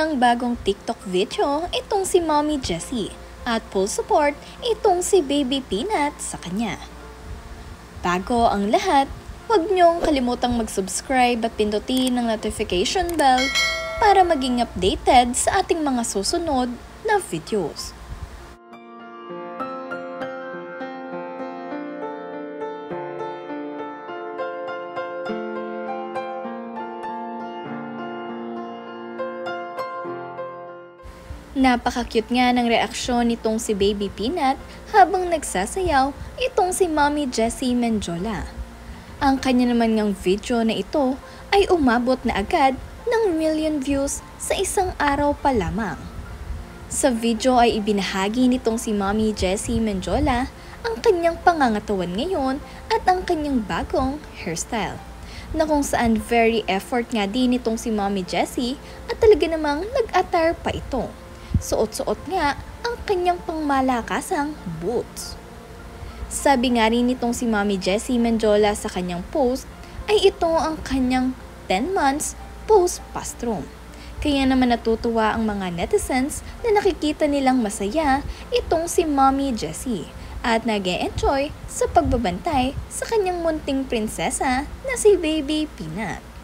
kanyang bagong TikTok video itong si Mommy Jessie at full support itong si Baby Peanut sa kanya. Bago ang lahat, huwag niyong kalimutang mag-subscribe at pindutin ang notification bell para maging updated sa ating mga susunod na videos. Napaka-cute nga ng reaksyon nitong si Baby Peanut habang nagsasayaw itong si Mommy Jessie Mendiola. Ang kanya naman ngang video na ito ay umabot na agad ng 1 million views sa isang araw pa lamang. Sa video ay ibinahagi nitong si Mommy Jessie Mendiola ang kanyang pangangatawan ngayon at ang kanyang bagong hairstyle, na kung saan very effort nga din nitong si Mommy Jessie at talaga namang nag-attire pa ito. Suot-suot nga ang kanyang pangmalakasang boots. Sabi nga rin nitong si Mommy Jessie Mendiola sa kanyang post ay ito ang kanyang 10 months post-pastrum. Kaya naman natutuwa ang mga netizens na nakikita nilang masaya itong si Mommy Jessie at nag-e-enjoy sa pagbabantay sa kanyang munting prinsesa na si Baby Peanut.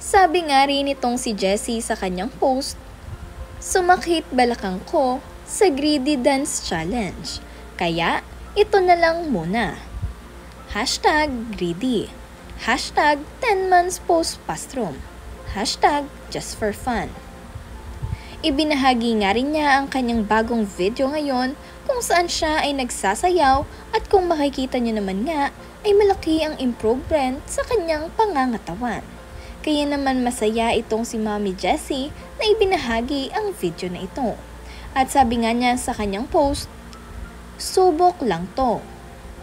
Sabi nga rin itong si Jessie sa kanyang post, "Sumakit balakang ko sa Greedy Dance Challenge, kaya ito na lang muna. #greedy. #10 months post-pastrum. #just for fun." Ibinahagi nga rin niya ang kanyang bagong video ngayon kung saan siya ay nagsasayaw at kung makikita niyo naman nga ay malaki ang improvement sa kanyang pangangatawan. Kaya naman masaya itong si Mommy Jessie na ibinahagi ang video na ito. At sabi nga niya sa kanyang post, "Subok lang to.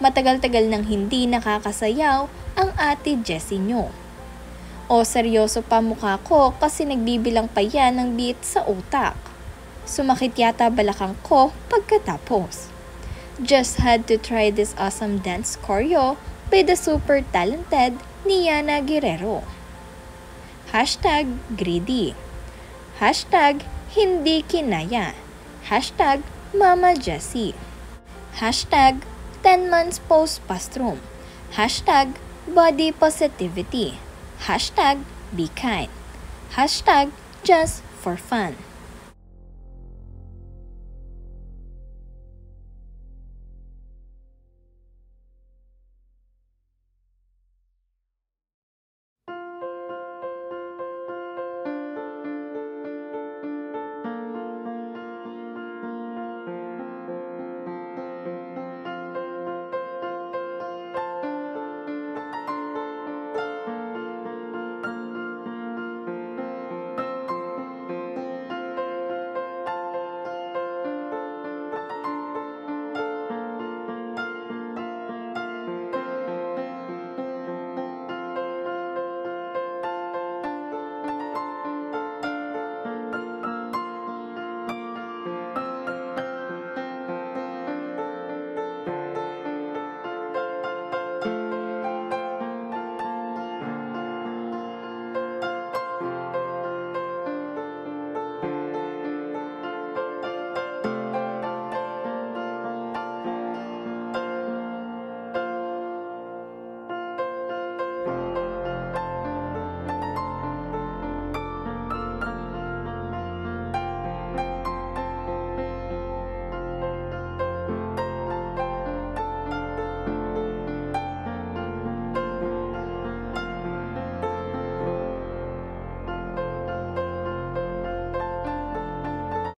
Matagal-tagal nang hindi nakakasayaw ang ate Jessie nyo. O seryoso pa mukha ko kasi nagbibilang pa yan ng beat sa utak. Sumakit yata balakang ko pagkatapos. Just had to try this awesome dance choreo by the super talented Niana Guerrero. #greedy. #hindi kinaya. #mama Jessie. #10 months post-pastrum. #body positivity. #be kind. #just for fun."